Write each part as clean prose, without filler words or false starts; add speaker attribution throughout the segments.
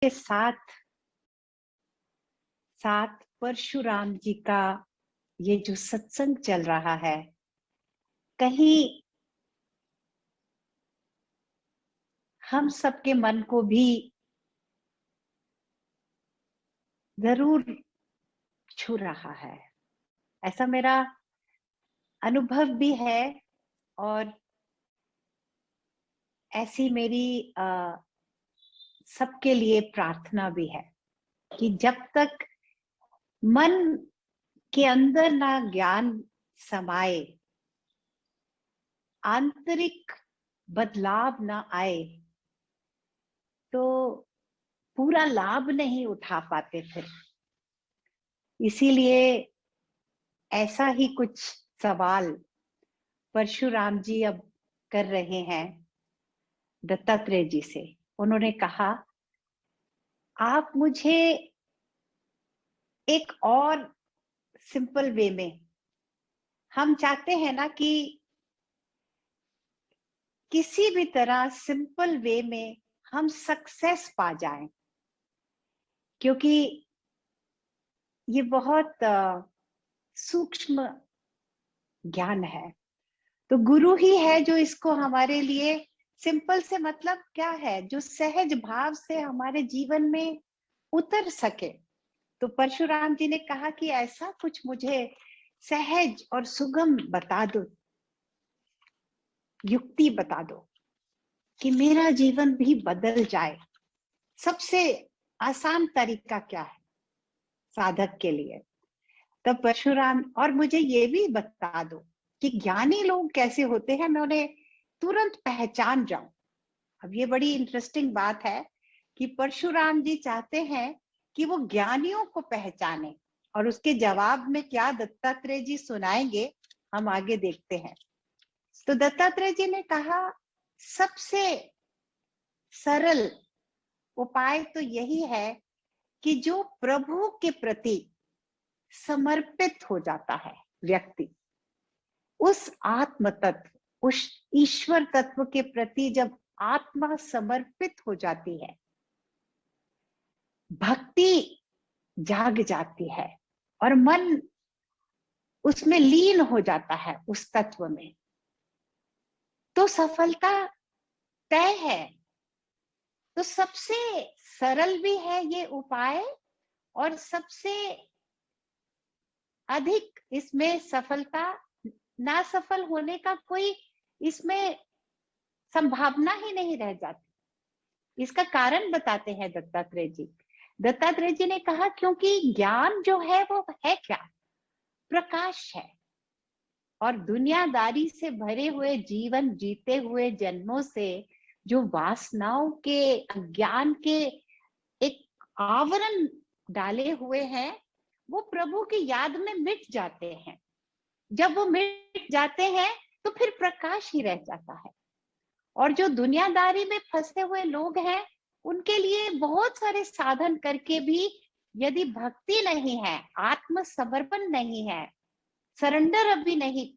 Speaker 1: के साथ साथ परशुराम जी का ये जो सत्संग चल रहा है, कहीं हम सबके मन को भी जरूर छू रहा है, ऐसा मेरा अनुभव भी है। और ऐसी मेरी सबके लिए प्रार्थना भी है कि जब तक मन के अंदर ना ज्ञान समाए, आंतरिक बदलाव ना आए, तो पूरा लाभ नहीं उठा पाते फिर। इसीलिए ऐसा ही कुछ सवाल परशुराम जी अब कर रहे हैं दत्तात्रेय जी से। उन्होंने कहा, आप मुझे एक और सिंपल वे में, हम चाहते हैं ना कि किसी भी तरह सिंपल वे में हम सक्सेस पा जाएं, क्योंकि ये बहुत सूक्ष्म ज्ञान है। तो गुरु ही है जो इसको हमारे लिए सिंपल से मतलब क्या है, जो सहज भाव से हमारे जीवन में उतर सके। तो परशुराम जी ने कहा कि ऐसा कुछ मुझे सहज और सुगम बता दो, युक्ति बता दो कि मेरा जीवन भी बदल जाए। सबसे आसान तरीका क्या है साधक के लिए? तब परशुराम, और मुझे ये भी बता दो कि ज्ञानी लोग कैसे होते हैं, मैं उन्हें तुरंत पहचान जाऊं। अब ये बड़ी इंटरेस्टिंग बात है कि परशुराम जी चाहते हैं कि वो ज्ञानियों को पहचाने, और उसके जवाब में क्या दत्तात्रेय जी सुनाएंगे, हम आगे देखते हैं। तो दत्तात्रेय जी ने कहा, सबसे सरल उपाय तो यही है कि जो प्रभु के प्रति समर्पित हो जाता है व्यक्ति, उस आत्म तत्व, उस ईश्वर तत्व के प्रति जब आत्मा समर्पित हो जाती है, भक्ति जाग जाती है और मन उसमें लीन हो जाता है, उस तत्व में, तो सफलता तय है। तो सबसे सरल भी है ये उपाय, और सबसे अधिक इसमें सफलता, ना सफल होने का कोई इसमें संभावना ही नहीं रह जाती। इसका कारण बताते हैं दत्तात्रेय जी। दत्तात्रेय जी ने कहा, क्योंकि ज्ञान जो है वो है क्या? प्रकाश है। और दुनियादारी से भरे हुए जीवन जीते हुए जन्मों से जो वासनाओं के, अज्ञान के एक आवरण डाले हुए हैं, वो प्रभु की याद में मिट जाते हैं। जब वो मिट जाते हैं तो फिर प्रकाश ही रह जाता है। और जो दुनियादारी में फंसे हुए लोग हैं, उनके लिए बहुत सारे साधन करके भी यदि भक्ति नहीं है, आत्मसमर्पण नहीं है, सरेंडर अभी नहीं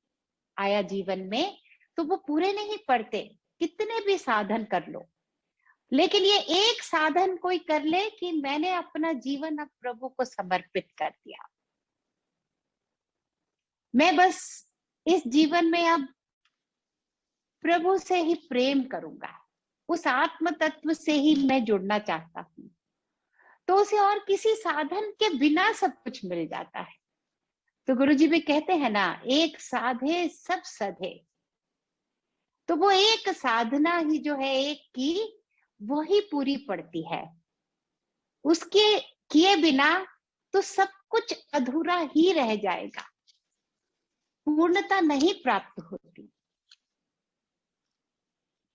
Speaker 1: आया जीवन में, तो वो पूरे नहीं पड़ते, कितने भी साधन कर लो। लेकिन ये एक साधन कोई कर ले कि मैंने अपना जीवन अब प्रभु को समर्पित कर दिया, मैं बस इस जीवन में अब प्रभु से ही प्रेम करूंगा, उस आत्म तत्व से ही मैं जुड़ना चाहता हूँ, तो उसे और किसी साधन के बिना सब कुछ मिल जाता है। तो गुरुजी भी कहते हैं ना, एक साधे सब सधे। तो वो एक साधना ही जो है एक की, वही पूरी पड़ती है। उसके किए बिना तो सब कुछ अधूरा ही रह जाएगा, पूर्णता नहीं प्राप्त होती।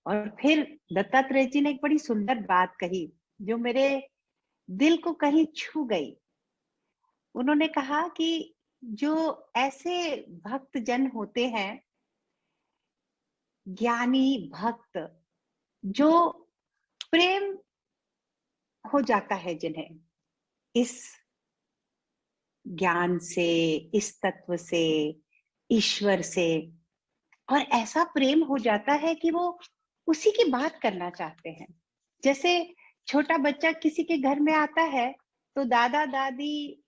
Speaker 1: और फिर दत्तात्रेय जी ने एक बड़ी सुंदर बात कही जो मेरे दिल को कहीं छू गई। उन्होंने कहा कि जो ऐसे भक्त जन होते हैं, ज्ञानी भक्त, जो प्रेम हो जाता है जिन्हें इस ज्ञान से, इस तत्व से, ईश्वर से, और ऐसा प्रेम हो जाता है कि वो उसी की बात करना चाहते हैं। जैसे छोटा बच्चा किसी के घर में आता है तो दादा दादी,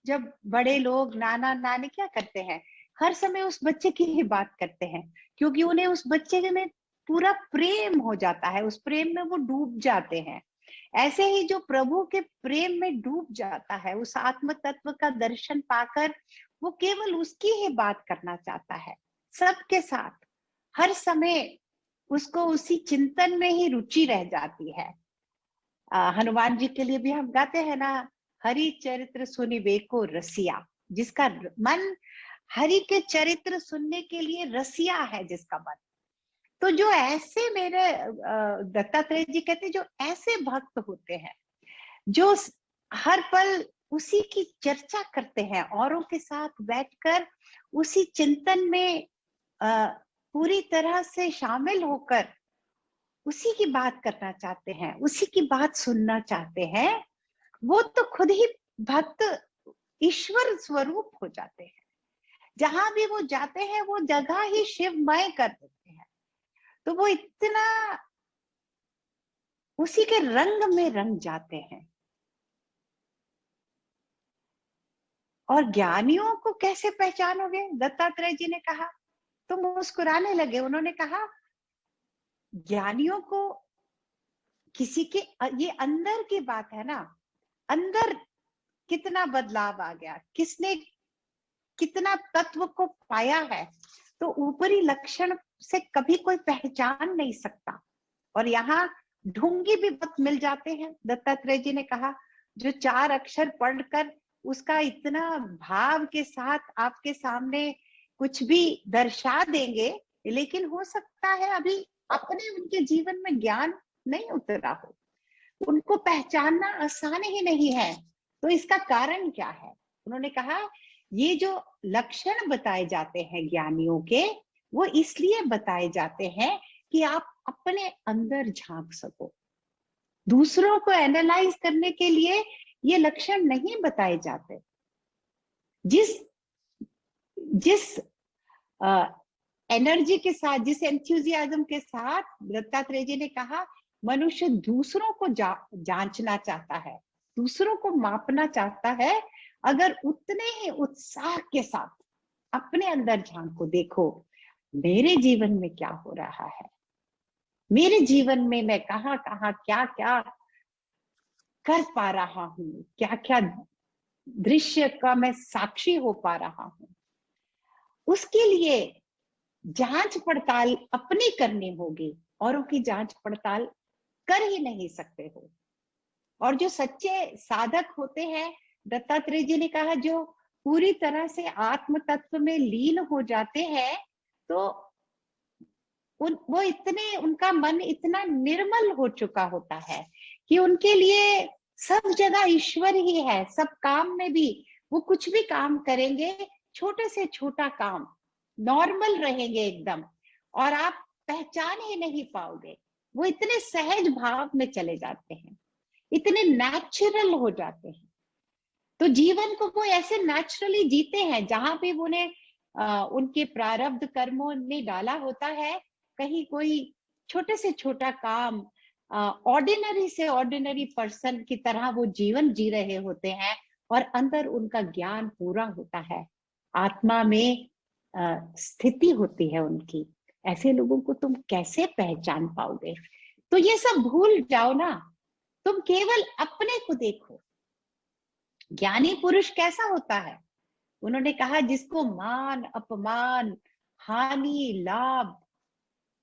Speaker 1: जब बड़े लोग, नाना नानी क्या करते हैं, हर समय उस बच्चे की ही बात करते हैं, क्योंकि उन्हें उस बच्चे में पूरा प्रेम हो जाता है, उस प्रेम में वो डूब जाते हैं। ऐसे ही जो प्रभु के प्रेम में डूब जाता है, उस आत्म तत्व का दर्शन पाकर वो केवल उसकी ही बात करना चाहता है, सबके साथ, हर समय उसको उसी चिंतन में ही रुचि रह जाती है। हनुमान जी के लिए भी हम गाते हैं ना, हरि चरित्र सुनिबे को रसिया, जिसका मन हरि के चरित्र सुनने के लिए रसिया है, जिसका मन। तो जो ऐसे मेरे दत्तात्रेय जी कहते हैं, जो ऐसे भक्त होते हैं जो हर पल उसी की चर्चा करते हैं, औरों के साथ बैठकर उसी चिंतन में पूरी तरह से शामिल होकर उसी की बात करना चाहते हैं, उसी की बात सुनना चाहते हैं, वो तो खुद ही भक्त ईश्वर स्वरूप हो जाते हैं। जहां भी वो जाते हैं वो जगह ही शिवमय कर देते हैं। तो वो इतना उसी के रंग में रंग जाते हैं। और ज्ञानियों को कैसे पहचानोगे, दत्तात्रेय जी ने कहा। तो मुस्कुराने लगे, उन्होंने कहा ज्ञानियों को किसी के, ये अंदर की बात है ना, अंदर कितना बदलाव आ गया, किसने कितना तत्व को पाया है, तो ऊपरी लक्षण से कभी कोई पहचान नहीं सकता। और यहाँ ढूंगी भी बहुत मिल जाते हैं। दत्तात्रेय जी ने कहा जो 4 अक्षर पढ़कर उसका इतना भाव के साथ आपके सामने कुछ भी दर्शा देंगे, लेकिन हो सकता है अभी अपने उनके जीवन में ज्ञान नहीं उतरा हो, उनको पहचानना आसान ही नहीं है। तो इसका कारण क्या है? उन्होंने कहा ये जो लक्षण बताए जाते हैं ज्ञानियों के, वो इसलिए बताए जाते हैं कि आप अपने अंदर झांक सको। दूसरों को एनालाइज करने के लिए ये लक्षण नहीं बताए जाते। जिस जिस एनर्जी के साथ, जिस एंथुजियाज्म के साथ दत्तात्रेय जी ने कहा मनुष्य दूसरों को जांचना चाहता है, दूसरों को मापना चाहता है, अगर उतने ही उत्साह के साथ अपने अंदर झांको, देखो मेरे जीवन में क्या हो रहा है, मेरे जीवन में मैं कहाँ कहाँ क्या क्या कर पा रहा हूँ, क्या क्या दृश्य का मैं साक्षी हो पा रहा हूँ। उसके लिए जांच पड़ताल अपनी करनी होगी, औरों की जांच पड़ताल कर ही नहीं सकते हो। और जो सच्चे साधक होते हैं, दत्तात्रेय जी ने कहा जो पूरी तरह से आत्म तत्व में लीन हो जाते हैं, तो वो इतने, उनका मन इतना निर्मल हो चुका होता है कि उनके लिए सब जगह ईश्वर ही है। सब काम में भी वो कुछ भी काम करेंगे, छोटे से छोटा काम, नॉर्मल रहेंगे एकदम, और आप पहचान ही नहीं पाओगे। वो इतने सहज भाव में चले जाते हैं, इतने नेचुरल हो जाते हैं। तो जीवन को वो ऐसे नेचुरली जीते हैं, जहां पे उन्हें उनके प्रारब्ध कर्मों ने डाला होता है, कहीं कोई छोटे से छोटा काम, ऑर्डिनरी से ऑर्डिनरी पर्सन की तरह वो जीवन जी रहे होते हैं, और अंदर उनका ज्ञान पूरा होता है, आत्मा में स्थिति होती है उनकी। ऐसे लोगों को तुम कैसे पहचान पाओगे? तो ये सब भूल जाओ ना, तुम केवल अपने को देखो। ज्ञानी पुरुष कैसा होता है? उन्होंने कहा जिसको मान अपमान, हानि लाभ,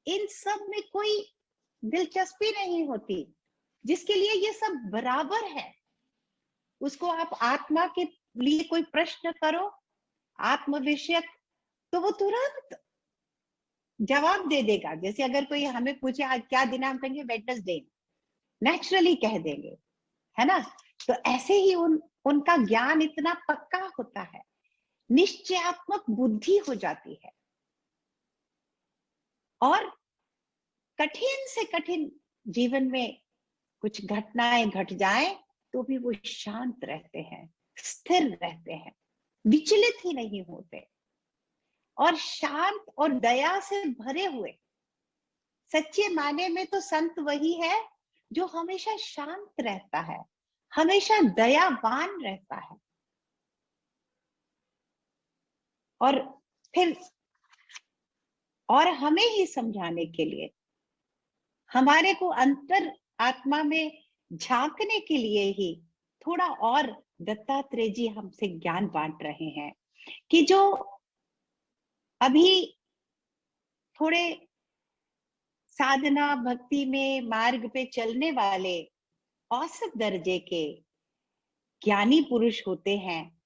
Speaker 1: इन सब में कोई दिलचस्पी नहीं होती, जिसके लिए ये सब बराबर है। उसको आप आत्मा के लिए कोई प्रश्न करो, आत्म विषयक, तो वो तुरंत जवाब दे देगा। जैसे अगर कोई हमें पूछे आज क्या दिन है, हम कहेंगे वेडनेसडे, नेचुरली कह देंगे, है ना। तो ऐसे ही उनका ज्ञान इतना पक्का होता है, निश्चयात्मक बुद्धि हो जाती है, और कठिन से कठिन जीवन में कुछ घटनाएं घट जाए तो भी वो शांत रहते हैं, स्थिर रहते हैं, विचलित ही नहीं होते, और शांत और दया से भरे हुए। सच्चे माने में तो संत वही है जो हमेशा शांत रहता है, हमेशा दयावान रहता है। और फिर और हमें ही समझाने के लिए, हमारे को अंतर आत्मा में झांकने के लिए ही थोड़ा और दत्तात्रेय जी हमसे ज्ञान बांट रहे हैं कि जो अभी थोड़े साधना भक्ति में मार्ग पे चलने वाले औसत दर्जे के ज्ञानी पुरुष होते हैं,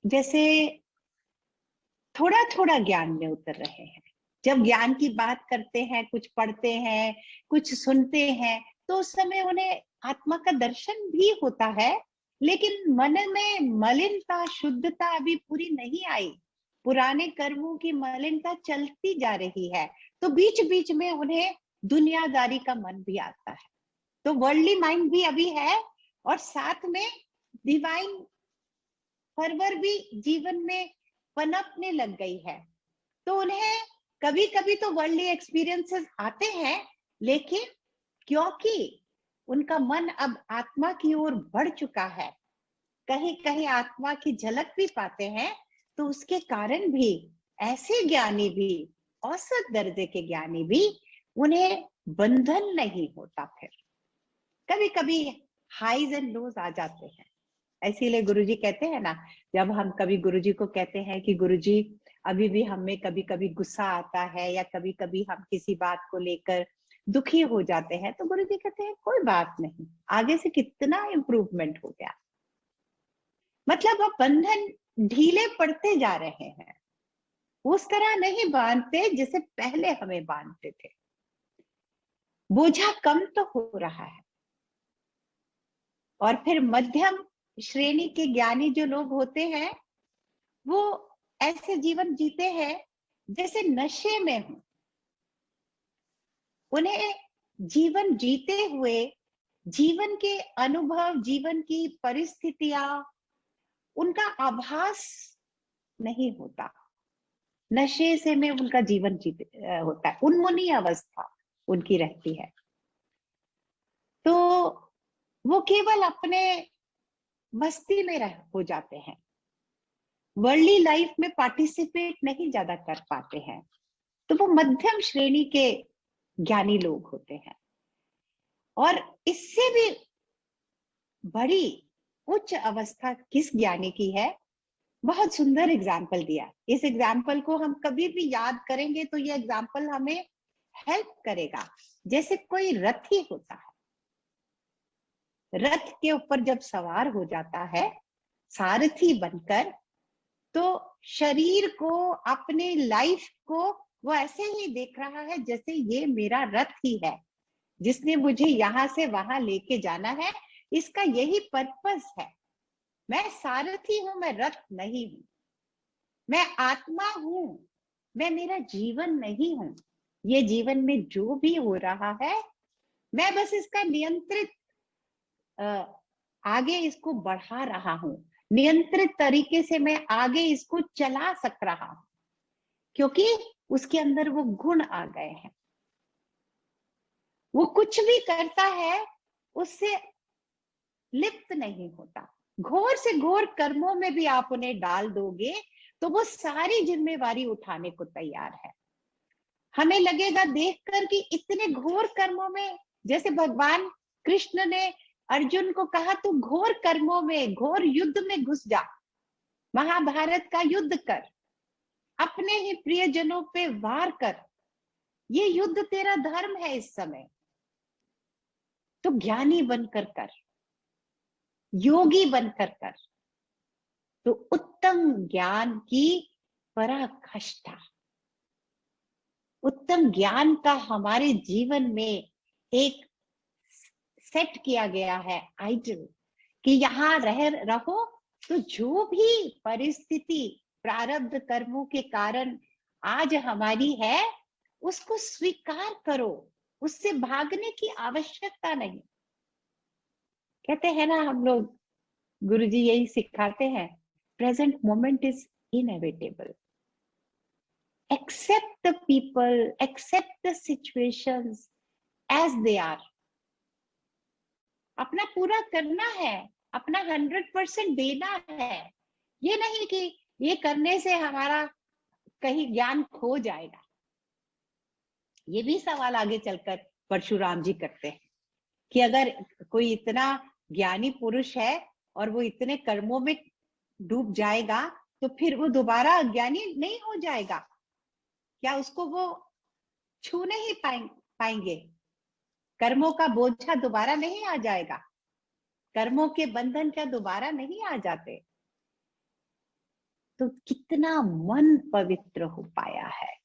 Speaker 1: जैसे थोड़ा थोड़ा ज्ञान में उतर रहे हैं। जब ज्ञान की बात करते हैं, कुछ पढ़ते हैं, कुछ सुनते हैं, तो उस समय उन्हें आत्मा का दर्शन भी होता है, लेकिन मन में मलिनता, शुद्धता अभी पूरी नहीं आई, पुराने कर्मों की मलिनता चलती जा रही है। तो बीच बीच में उन्हें दुनियादारी का मन भी आता है, तो वर्ल्डली माइंड भी अभी है, और साथ में डिवाइन फर्वर भी जीवन में पनपने लग गई है। तो उन्हें कभी कभी तो वर्ल्डली एक्सपीरियंसेस आते हैं, लेकिन क्योंकि उनका मन अब आत्मा की ओर बढ़ चुका है, कहीं कहीं आत्मा की झलक भी पाते हैं, तो उसके कारण भी ऐसे ज्ञानी भी, औसत दर्जे के ज्ञानी भी, उन्हें बंधन नहीं होता। फिर कभी कभी हाईज एंड लोज आ जाते हैं। इसीलिए गुरुजी कहते हैं ना, जब हम कभी गुरुजी को कहते हैं कि गुरुजी अभी भी हमें कभी कभी गुस्सा आता है, या कभी कभी हम किसी बात को लेकर दुखी हो जाते हैं, तो गुरुजी कहते हैं कोई बात नहीं, आगे से कितना इम्प्रूवमेंट हो गया। मतलब अब बंधन ढीले पड़ते जा रहे हैं, उस तरह नहीं बांधते जैसे पहले हमें बांधते थे, बोझा कम तो हो रहा है। और फिर मध्यम श्रेणी के ज्ञानी जो लोग होते हैं, वो ऐसे जीवन जीते हैं जैसे नशे में हो। उन्हें जीवन जीते हुए जीवन के अनुभव, जीवन की परिस्थितियां, उनका आभास नहीं होता। नशे से में उनका जीवन जीते होता है, उन्मुनी अवस्था उनकी रहती है। तो वो केवल अपने मस्ती में हो जाते हैं, वर्ल्डली लाइफ में पार्टिसिपेट नहीं ज्यादा कर पाते हैं। तो वो मध्यम श्रेणी के ज्ञानी लोग होते हैं। और इससे भी बड़ी उच्च अवस्था किस ज्ञानी की है, बहुत सुंदर एग्जाम्पल दिया। इस एग्जाम्पल को हम कभी भी याद करेंगे तो ये एग्जाम्पल हमें हेल्प करेगा। जैसे कोई रथी होता है, रथ के ऊपर जब सवार हो जाता है सारथी बनकर, तो शरीर को, अपने लाइफ को वो ऐसे ही देख रहा है जैसे ये मेरा रथ ही है, जिसने मुझे यहां से वहां लेके जाना है, इसका यही पर्पस है। मैं सारथी हूं, मैं रथ नहीं हूं। मैं आत्मा हूं, मैं मेरा जीवन नहीं हूं। ये जीवन में जो भी हो रहा है, मैं बस इसका नियंत्रित आगे इसको बढ़ा रहा हूं, नियंत्रित तरीके से मैं आगे इसको चला सक रहा हूं, क्योंकि उसके अंदर वो गुण आ गए हैं। वो कुछ भी करता है उससे लिप्त नहीं होता। घोर से घोर कर्मों में भी आप उन्हें डाल दोगे तो वो सारी जिम्मेवारी उठाने को तैयार है। हमें लगेगा देखकर कि इतने घोर कर्मों में, जैसे भगवान कृष्ण ने अर्जुन को कहा तू घोर कर्मों में, घोर युद्ध में घुस जा, महाभारत का युद्ध कर, अपने ही प्रियजनों पे वार कर, ये युद्ध तेरा धर्म है इस समय। तो ज्ञानी बनकर कर, योगी बनकर कर। तो उत्तम ज्ञान की पराकाष्ठा, उत्तम ज्ञान का हमारे जीवन में एक सेट किया गया है आइडल, कि यहाँ रहो तो जो भी परिस्थिति प्रारब्ध कर्मों के कारण आज हमारी है, उसको स्वीकार करो, उससे भागने की आवश्यकता नहीं। कहते हैं ना हम लोग, गुरुजी यही सिखाते हैं, present moment is inevitable. Accept the people, accept the situations as they are. अपना पूरा करना है, अपना 100% देना है। ये नहीं कि ये करने से हमारा कहीं ज्ञान खो जाएगा। ये भी सवाल आगे चलकर परशुराम जी करते हैं कि अगर कोई इतना ज्ञानी पुरुष है और वो इतने कर्मों में डूब जाएगा तो फिर वो दोबारा अज्ञानी नहीं हो जाएगा क्या? उसको वो छू नहीं पाएंगे? कर्मों का बोझा दोबारा नहीं आ जाएगा? कर्मों के बंधन क्या दोबारा नहीं आ जाते? तो कितना मन पवित्र हो पाया है,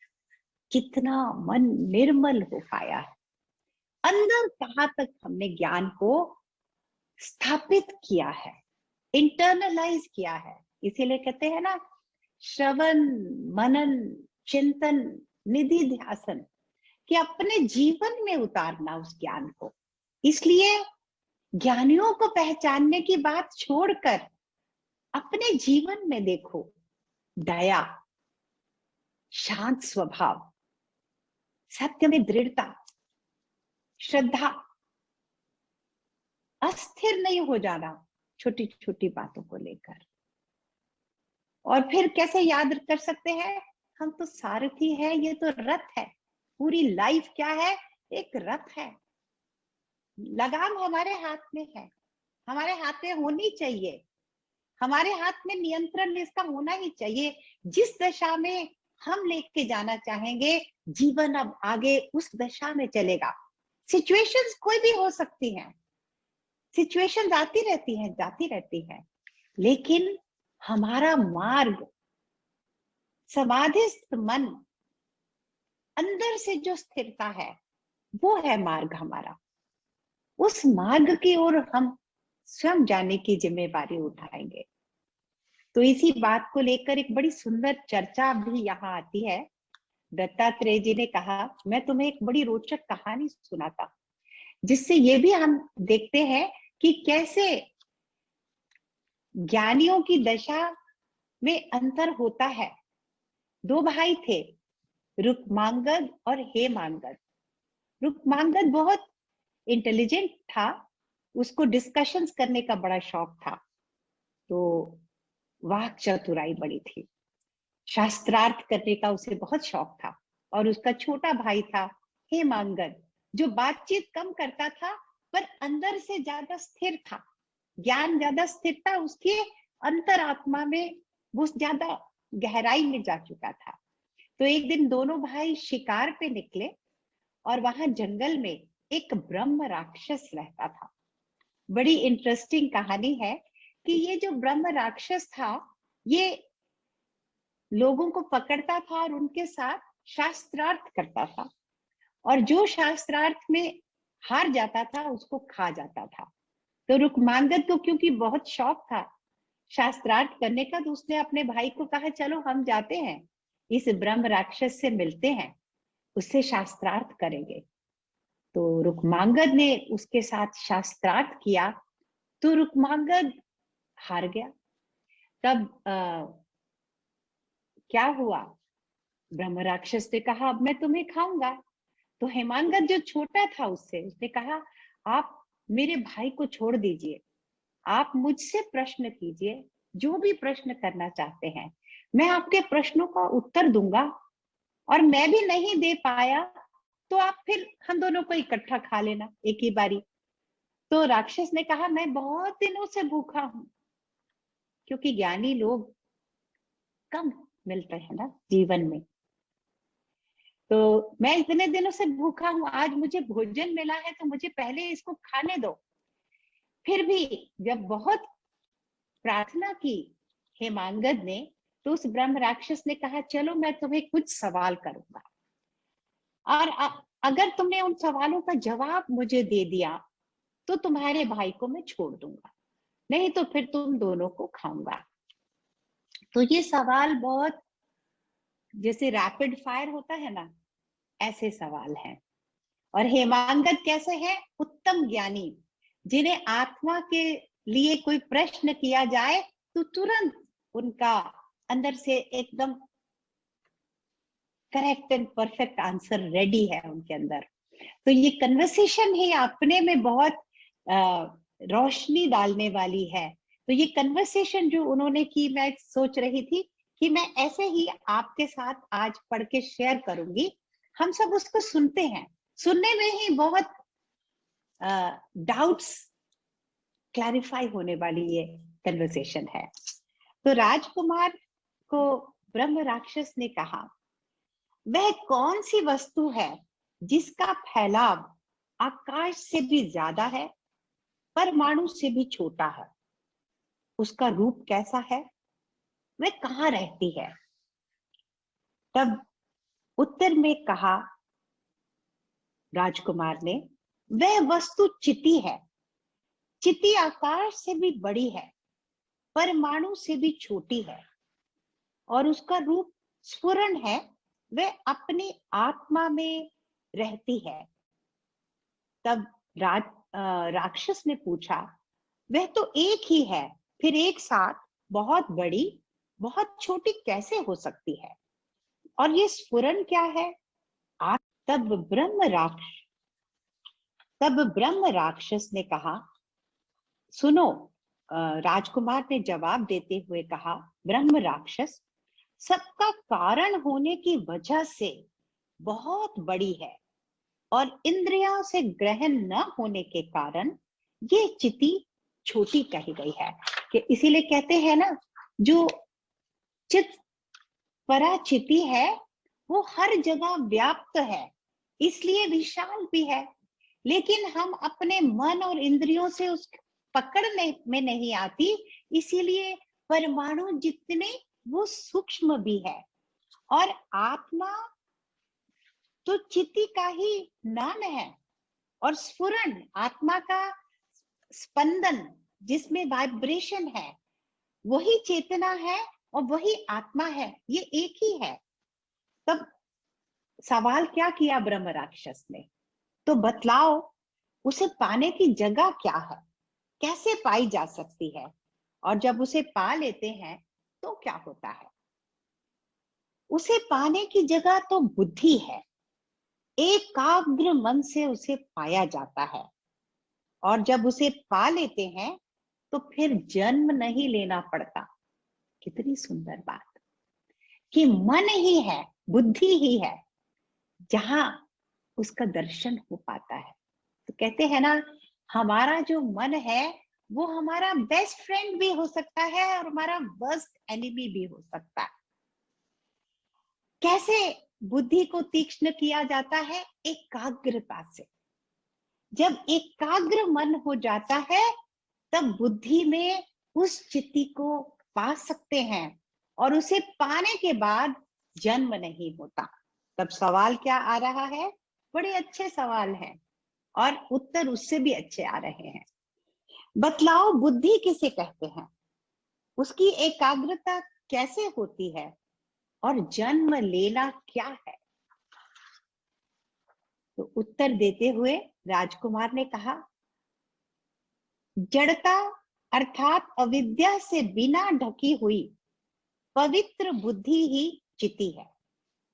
Speaker 1: कितना मन निर्मल हो पाया है, अंदर कहां तक हमने ज्ञान को स्थापित किया है, इंटरनलाइज किया है। इसीलिए कहते हैं ना, श्रवण मनन चिंतन निधि ध्यासन, कि अपने जीवन में उतारना उस ज्ञान को। इसलिए ज्ञानियों को पहचानने की बात छोड़कर अपने जीवन में देखो, दया, शांत स्वभाव, सत्य में दृढ़ता, श्रद्धा, अस्थिर नहीं हो जाना छोटी छोटी बातों को लेकर। और फिर कैसे याद कर सकते हैं? हम तो सारथी है, ये तो रथ है। पूरी लाइफ क्या है? एक रथ है। लगाम हमारे हाथ में है, हमारे हाथ में होनी चाहिए, हमारे हाथ में नियंत्रण इसका होना ही चाहिए। जिस दशा में हम लेके जाना चाहेंगे, जीवन अब आगे उस दशा में चलेगा। सिचुएशंस कोई भी हो सकती हैं, सिचुएशंस आती रहती हैं जाती रहती हैं, लेकिन हमारा मार्ग, समाधिस्थ मन, अंदर से जो स्थिरता है, वो है मार्ग हमारा। उस मार्ग की ओर हम स्वयं जाने की जिम्मेवारी उठाएंगे। तो इसी बात को लेकर एक बड़ी सुंदर चर्चा भी यहाँ आती है। दत्तात्रेय जी ने कहा, मैं तुम्हें एक बड़ी रोचक कहानी सुनाता, जिससे ये भी हम देखते हैं कि कैसे ज्ञानियों की दशा में अंतर होता है। दो भाई थे, रुक्मांगद और हेमांगद। रुक्मांगद बहुत इंटेलिजेंट था, उसको डिस्कशंस करने का बड़ा शौक था, तो वाक चतुराई बड़ी थी, शास्त्रार्थ करने का उसे बहुत शौक था। और उसका छोटा भाई था हेमांगद, जो बातचीत कम करता था पर अंदर से ज्यादा स्थिर था, ज्ञान ज्यादा स्थिर था उसके अंतरात्मा में, वो ज्यादा गहराई में जा चुका था। तो एक दिन दोनों भाई शिकार पे निकले और वहां जंगल में एक ब्रह्म राक्षस रहता था। बड़ी इंटरेस्टिंग कहानी है कि ये जो ब्रह्म राक्षस था, ये लोगों को पकड़ता था और उनके साथ शास्त्रार्थ करता था, और जो शास्त्रार्थ में हार जाता था उसको खा जाता था। तो रुक्मांगद को क्योंकि बहुत शौक था शास्त्रार्थ करने का, तो उसने अपने भाई को कहा, चलो हम जाते हैं, इस ब्रह्म राक्षस से मिलते हैं, उससे शास्त्रार्थ करेंगे। तो रुक्मांगद ने उसके साथ शास्त्रार्थ किया, तो रुक्मांगद हार गया। तब क्या हुआ? ब्रह्म राक्षस ने कहा, अब मैं तुम्हें खाऊंगा। तो हेमांगद जो छोटा था उससे, उसने कहा, आप मेरे भाई को छोड़ दीजिए, आप मुझसे प्रश्न कीजिए, जो भी प्रश्न करना चाहते हैं, मैं आपके प्रश्नों का उत्तर दूंगा, और मैं भी नहीं दे पाया तो आप फिर हम दोनों को इकट्ठा खा लेना एक ही बारी। तो राक्षस ने कहा, मैं बहुत दिनों से भूखा हूं, क्योंकि ज्ञानी लोग कम मिलते हैं ना जीवन में, तो मैं इतने दिनों से भूखा हूं, आज मुझे भोजन मिला है तो मुझे पहले इसको खाने दो। फिर भी जब बहुत प्रार्थना की हेमांगद ने, तो उस ब्रह्म राक्षस ने कहा, चलो मैं तुम्हें कुछ सवाल करूंगा, और अगर तुमने उन सवालों का जवाब मुझे दे दिया तो तुम्हारे भाई को मैं छोड़ दूंगा, नहीं तो फिर तुम दोनों को खाऊंगा। तो ये सवाल बहुत जैसे रैपिड फायर होता है ना, ऐसे सवाल हैं। और हेमांगद कैसे है? उत्तम ज्ञानी, जिन्हें आत्मा के लिए कोई प्रश्न किया जाए तो तुरंत उनका अंदर से एकदम correct and perfect answer ready है उनके अंदर। तो ये कन्वर्सेशन ही अपने में बहुत रोशनी डालने वाली है। तो ये कन्वर्सेशन जो उन्होंने की, मैं सोच रही थी कि मैं ऐसे ही आपके साथ आज पढ़ के शेयर करूंगी। हम सब उसको सुनते हैं, सुनने में ही बहुत डाउट्स क्लैरिफाई होने वाली ये कन्वर्सेशन है। तो राजकुमार को ब्रह्म राक्षस ने कहा, वह कौन सी वस्तु है जिसका फैलाव आकाश से भी ज्यादा है, परमाणु से भी छोटा है? उसका रूप कैसा है? वह कहाँ रहती है? तब उत्तर में कहा राजकुमार ने, वह वस्तु चिति है। चिति आकाश से भी बड़ी है, परमाणु से भी छोटी है, और उसका रूप स्फुरण है। वह अपनी आत्मा में रहती है। तब राक्षस ने पूछा, वह तो एक ही है, फिर एक साथ बहुत बड़ी बहुत छोटी कैसे हो सकती है? और ये स्फुरण क्या है? तब ब्रह्म राक्षस ने कहा, सुनो। राजकुमार ने जवाब देते हुए कहा, ब्रह्म राक्षस, सबका कारण होने की वजह से बहुत बड़ी है, और इंद्रियों से ग्रहण न होने के कारण ये चिति छोटी कही गई है। कि इसीलिए कहते हैं ना, जो चित पराचिति है वो हर जगह व्याप्त है, इसलिए विशाल भी है। लेकिन हम अपने मन और इंद्रियों से उस पकड़ने में नहीं आती, इसीलिए परमाणु जितने वो सूक्ष्म भी है। और आत्मा तो चिति का ही नाम है, और स्फुरण आत्मा का स्पंदन जिसमें वाइब्रेशन है, वही चेतना है और वही आत्मा है, ये एक ही है। तब सवाल क्या किया ब्रह्म राक्षस ने, तो बतलाओ उसे पाने की जगह क्या है, कैसे पाई जा सकती है, और जब उसे पा लेते हैं तो क्या होता है? उसे पाने की जगह तो बुद्धि है। एकाग्र मन से उसे पाया जाता है, और जब उसे पा लेते हैं तो फिर जन्म नहीं लेना पड़ता। कितनी सुंदर बात कि मन ही है, बुद्धि ही है जहां उसका दर्शन हो पाता है। तो कहते हैं ना, हमारा जो मन है वो हमारा बेस्ट फ्रेंड भी हो सकता है और हमारा वर्स्ट एनिमी भी हो सकता है। कैसे बुद्धि को तीक्ष्ण किया जाता है? एकाग्रता से। जब एकाग्र मन हो जाता है तब बुद्धि में उस चित्ती को पा सकते हैं, और उसे पाने के बाद जन्म नहीं होता। तब सवाल क्या आ रहा है? बड़े अच्छे सवाल हैं, और उत्तर उससे भी अच्छे आ रहे हैं। बतलाओ बुद्धि किसे कहते हैं, उसकी एकाग्रता कैसे होती है, और जन्म लेना क्या है? तो उत्तर देते हुए राजकुमार ने कहा, जड़ता अर्थात अविद्या से बिना ढकी हुई पवित्र बुद्धि ही चिति है।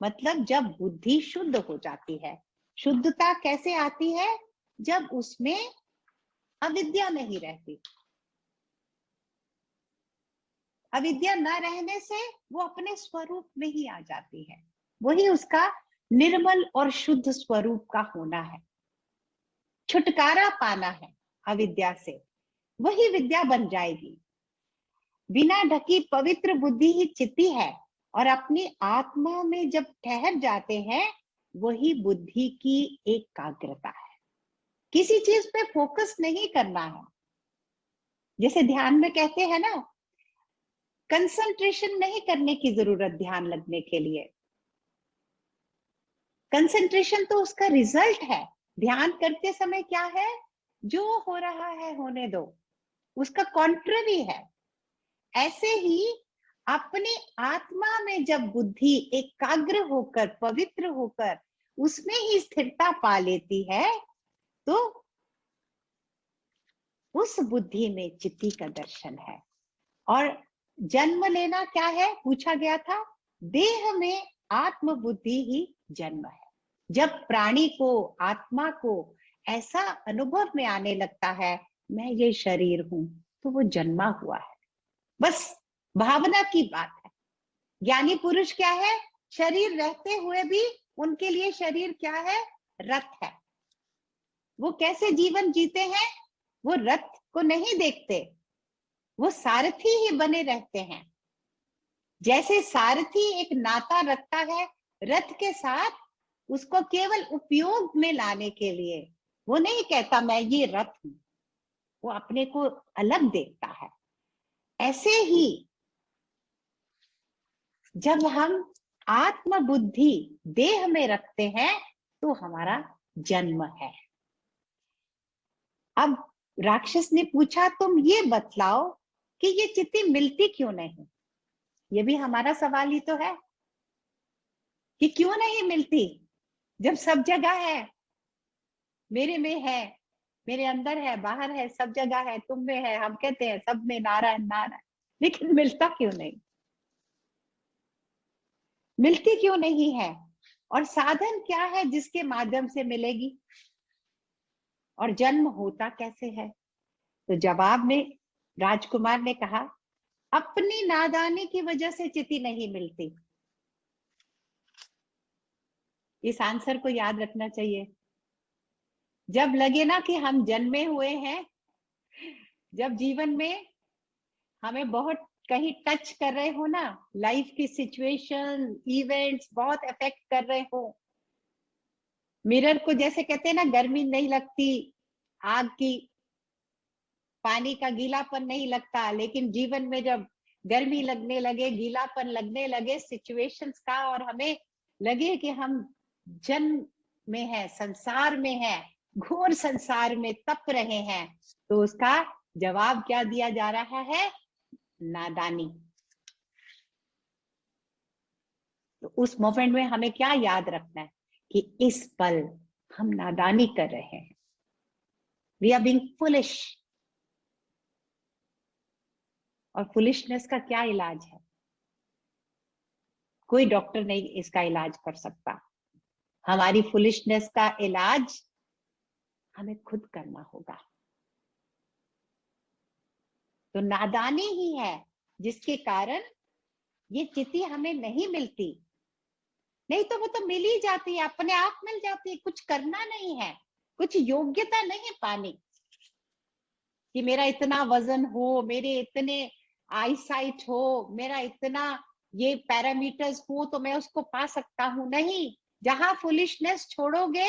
Speaker 1: मतलब जब बुद्धि शुद्ध हो जाती है। शुद्धता कैसे आती है? जब उसमें अविद्या नहीं रहती। अविद्या न रहने से वो अपने स्वरूप में ही आ जाती है। वही उसका निर्मल और शुद्ध स्वरूप का होना है। छुटकारा पाना है अविद्या से, वही विद्या बन जाएगी। बिना ढकी पवित्र बुद्धि ही चिति है, और अपनी आत्मा में जब ठहर जाते हैं वही बुद्धि की एकाग्रता है। किसी चीज पे फोकस नहीं करना है। जैसे ध्यान में कहते हैं ना, कंसंट्रेशन नहीं करने की जरूरत ध्यान लगने के लिए। कंसंट्रेशन तो उसका रिजल्ट है। ध्यान करते समय क्या है? जो हो रहा है होने दो, उसका कॉन्ट्ररी है। ऐसे ही अपनी आत्मा में जब बुद्धि एकाग्र होकर पवित्र होकर उसमें ही स्थिरता पा लेती है, तो उस बुद्धि में चित्ती का दर्शन है। और जन्म लेना क्या है पूछा गया था? देह में आत्म बुद्धि ही जन्म है। जब प्राणी को, आत्मा को ऐसा अनुभव में आने लगता है मैं ये शरीर हूं, तो वो जन्मा हुआ है, बस भावना की बात है। ज्ञानी पुरुष क्या है, शरीर रहते हुए भी उनके लिए शरीर क्या है, रथ है। वो कैसे जीवन जीते हैं, वो रथ को नहीं देखते, वो सारथी ही बने रहते हैं। जैसे सारथी एक नाता रखता है रथ के साथ, उसको केवल उपयोग में लाने के लिए, वो नहीं कहता मैं ये रथ हूं, वो अपने को अलग देखता है। ऐसे ही जब हम आत्म बुद्धि देह में रखते हैं तो हमारा जन्म है। अब राक्षस ने पूछा तुम ये बतलाओ कि ये चिट्ठी मिलती क्यों नहीं। ये भी हमारा सवाल ही तो है कि क्यों नहीं मिलती, जब सब जगह है, मेरे में है, मेरे अंदर है, बाहर है, सब जगह है, तुम में है, हम कहते हैं सब में नारायण नारायण, लेकिन मिलता क्यों नहीं, मिलती क्यों नहीं है। और साधन क्या है जिसके माध्यम से मिलेगी, और जन्म होता कैसे है। तो जवाब में राजकुमार ने कहा अपनी नादानी की वजह से चिति नहीं मिलती। इस आंसर को याद रखना चाहिए। जब लगे ना कि हम जन्मे हुए हैं, जब जीवन में हमें बहुत कहीं टच कर रहे हो ना, लाइफ की सिचुएशन इवेंट्स बहुत अफेक्ट कर रहे हो, मिरर को जैसे कहते हैं ना, गर्मी नहीं लगती आग की, पानी का गीलापन नहीं लगता, लेकिन जीवन में जब गर्मी लगने लगे, गीलापन लगने लगे सिचुएशंस का, और हमें लगे कि हम जन्म में है, संसार में है, घोर संसार में तप रहे हैं, तो उसका जवाब क्या दिया जा रहा है, नादानी। तो उस मोमेंट में हमें क्या याद रखना है कि इस पल हम नादानी कर रहे हैं, वी आर बीइंग फुलिश। और फुलिशनेस का क्या इलाज है, कोई डॉक्टर नहीं इसका इलाज कर सकता। हमारी फुलिशनेस का इलाज हमें खुद करना होगा। तो नादानी ही है जिसके कारण ये चिति हमें नहीं मिलती, नहीं तो वो तो मिल ही जाती है, अपने आप मिल जाती है, कुछ करना नहीं है, कुछ योग्यता नहीं पानी कि मेरा इतना वजन हो, मेरे इतने आईसाइट हो, मेरा इतना ये पैरामीटर्स हो तो मैं उसको पा सकता हूं। नहीं, जहां फुलिशनेस छोड़ोगे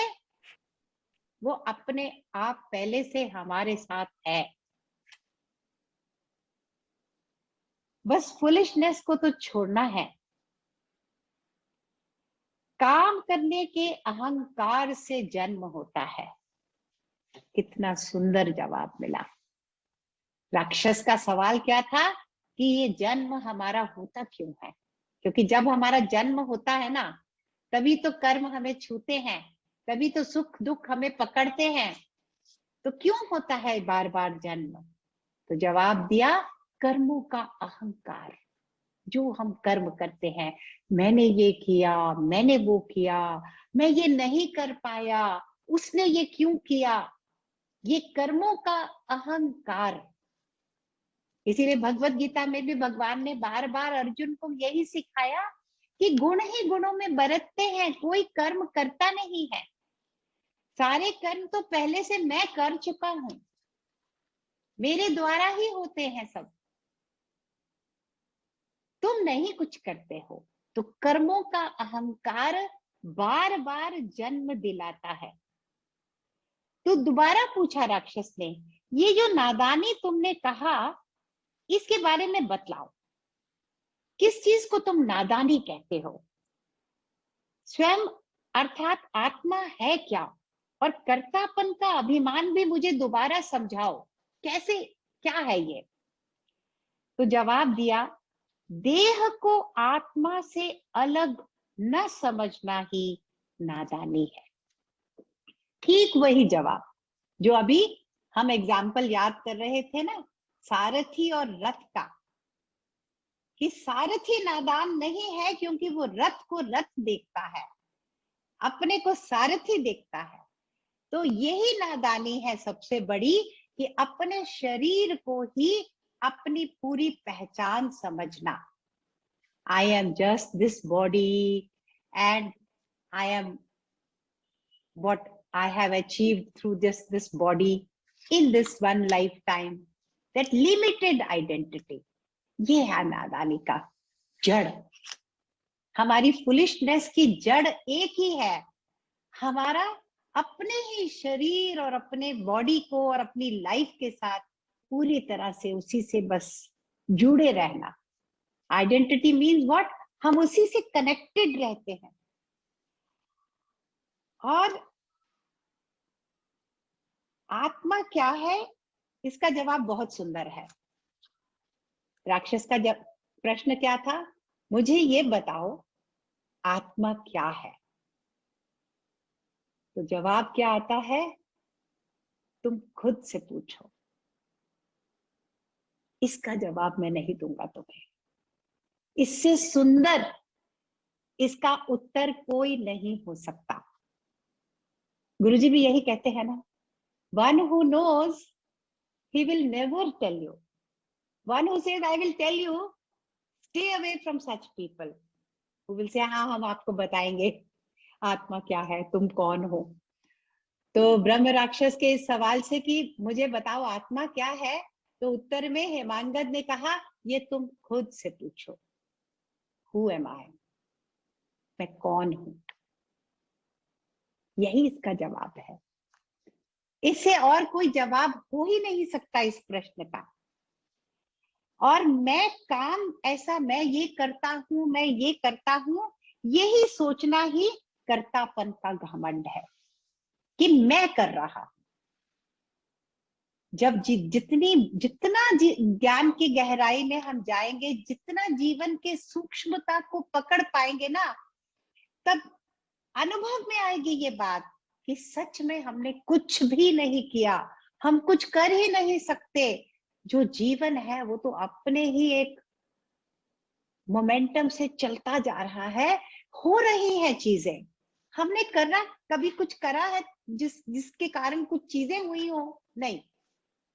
Speaker 1: वो अपने आप पहले से हमारे साथ है। बस फुलिशनेस को तो छोड़ना है। काम करने के अहंकार से जन्म होता है। कितना सुंदर जवाब मिला। राक्षस का सवाल क्या था कि ये जन्म हमारा होता क्यों है, क्योंकि जब हमारा जन्म होता है ना, तभी तो कर्म हमें छूते हैं, तभी तो सुख दुख हमें पकड़ते हैं। तो क्यों होता है बार बार जन्म। तो जवाब दिया, कर्मों का अहंकार। जो हम कर्म करते हैं, मैंने ये किया, मैंने वो किया, मैं ये नहीं कर पाया, उसने ये क्यों किया, ये कर्मों का अहंकार। इसीलिए भगवत गीता में भी भगवान ने बार बार अर्जुन को यही सिखाया कि गुण ही गुणों में बरतते हैं, कोई कर्म करता नहीं है, सारे कर्म तो पहले से मैं कर चुका हूं, मेरे द्वारा ही होते हैं सब, तुम नहीं कुछ करते हो। तो कर्मों का अहंकार बार बार जन्म दिलाता है। तो दोबारा पूछा राक्षस ने, ये जो नादानी तुमने कहा इसके बारे में बतलाओ, किस चीज को तुम नादानी कहते हो। स्वयं अर्थात आत्मा है क्या, और कर्तापन का अभिमान भी मुझे दोबारा समझाओ, कैसे, क्या है ये। तो जवाब दिया, देह को आत्मा से अलग न समझना ही नादानी है। ठीक वही जवाब जो अभी हम एग्जाम्पल याद कर रहे थे ना, सारथी और रथ का, कि सारथी नादान नहीं है क्योंकि वो रथ को रथ देखता है, अपने को सारथी देखता है। तो यही नादानी है सबसे बड़ी, कि अपने शरीर को ही अपनी पूरी पहचान समझना। I am just this body and I am what I have achieved through this body in this one lifetime, that limited identity. ये है नादानी का जड़। हमारी फुलिशनेस की जड़ एक ही है, हमारा अपने ही शरीर और अपने बॉडी को और अपनी लाइफ के साथ पूरी तरह से उसी से बस जुड़े रहना। आइडेंटिटी मीन्स व्हाट, हम उसी से कनेक्टेड रहते हैं। और आत्मा क्या है, इसका जवाब बहुत सुंदर है। राक्षस का जब प्रश्न क्या था, मुझे ये बताओ आत्मा क्या है। तो जवाब क्या आता है, तुम खुद से पूछो। इसका जवाब मैं नहीं दूंगा तुम्हें, इससे सुंदर इसका उत्तर कोई नहीं हो सकता। गुरुजी भी यही कहते हैं ना, one who knows he will never tell you, one who says I will tell you, stay away from such people who will say हाँ हम आपको बताएंगे आत्मा क्या है, तुम कौन हो। तो ब्रह्म राक्षस के इस सवाल से कि मुझे बताओ आत्मा क्या है, तो उत्तर में हेमांगद ने कहा ये तुम खुद से पूछो, हु एम आई, मैं कौन हूं। यही इसका जवाब है, इससे और कोई जवाब हो ही नहीं सकता इस प्रश्न का। और मैं काम ऐसा, मैं ये करता हूं, मैं ये करता हूं, यही सोचना ही कर्तापन का घमंड है कि मैं कर रहा हूं। जब जितना ज्ञान की गहराई में हम जाएंगे, जितना जीवन के सूक्ष्मता को पकड़ पाएंगे ना, तब अनुभव में आएगी ये बात कि सच में हमने कुछ भी नहीं किया, हम कुछ कर ही नहीं सकते। जो जीवन है वो तो अपने ही एक मोमेंटम से चलता जा रहा है, हो रही है चीजें। हमने करा, कभी कुछ करा है जिसके कारण कुछ चीजें हुई हो? नहीं।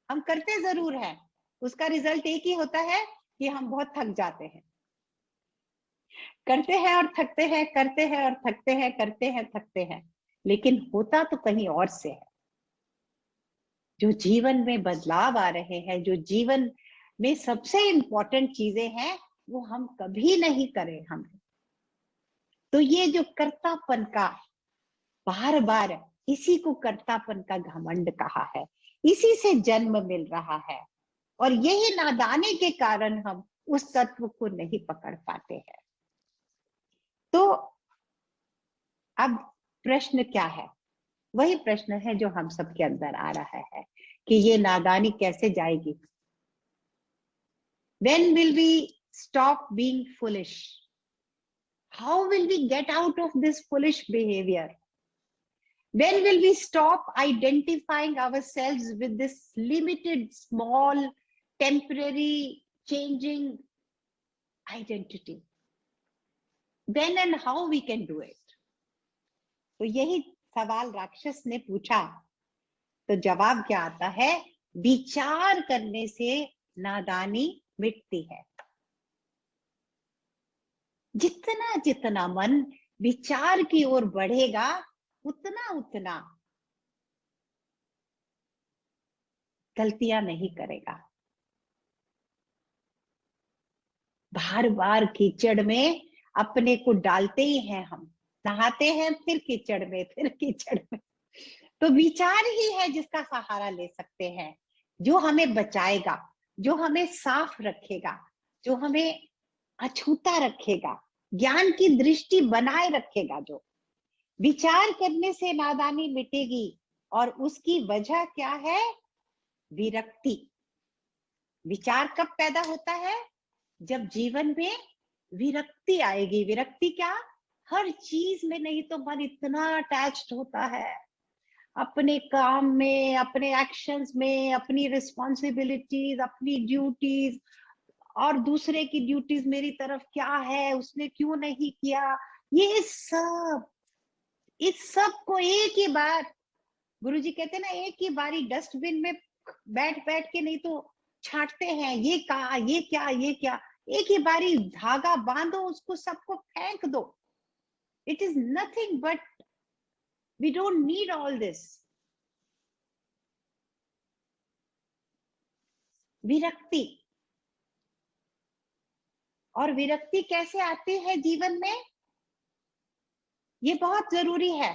Speaker 1: हम करते जरूर हैं, उसका रिजल्ट एक ही होता है कि हम बहुत थक जाते हैं। करते हैं और थकते हैं, करते हैं और थकते हैं, करते हैं थकते हैं, लेकिन होता तो कहीं और से है। जो जीवन में बदलाव आ रहे हैं, जो जीवन में सबसे इंपॉर्टेंट चीजें हैं, वो हम कभी नहीं करें हमने। तो ये जो कर्तापन का, बार बार इसी को कर्तापन का घमंड कहा है, इसी से जन्म मिल रहा है। और यही नादानी के कारण हम उस तत्व को नहीं पकड़ पाते हैं। तो अब प्रश्न क्या है, वही प्रश्न है जो हम सबके अंदर आ रहा है कि ये नादानी कैसे जाएगी। When will we stop being foolish? How will we get out of this foolish behavior? When will we stop identifying ourselves with this limited, small, temporary, changing identity? When and how we can do it? तो यही सवाल राक्षस ने पूछा। तो जवाब क्या आता है, विचार करने से नादानी मिटती है। जितना जितना मन विचार की ओर बढ़ेगा, उतना उतना गलतियां नहीं करेगा। बार बार कीचड़ में अपने को डालते ही हैं हम, नहाते हैं फिर कीचड़ में, फिर कीचड़ में। तो विचार ही है जिसका सहारा ले सकते हैं, जो हमें बचाएगा, जो हमें साफ रखेगा, जो हमें अछूता रखेगा, ज्ञान की दृष्टि बनाए रखेगा। जो विचार करने से नादानी मिटेगी। और उसकी वजह क्या है, विरक्ति। विचार कब पैदा होता है, जब जीवन में विरक्ति आएगी। विरक्ति क्या, हर चीज में नहीं तो मन इतना अटैच्ड होता है अपने काम में, अपने एक्शंस में, अपनी रिस्पॉन्सिबिलिटीज, अपनी ड्यूटीज, और दूसरे की ड्यूटीज मेरी तरफ क्या है, उसने क्यों नहीं किया। ये सब, इस सब को एक ही बार, गुरुजी कहते हैं ना, एक ही बारी डस्टबिन में बैठ बैठ के नहीं तो छांटते हैं, ये कहा, ये क्या, ये क्या। एक ही बारी धागा बांधो, उसको सबको फेंक दो। It is nothing but we don't need all this. विरक्ति। और विरक्ति कैसे आती है जीवन में, ये बहुत जरूरी है।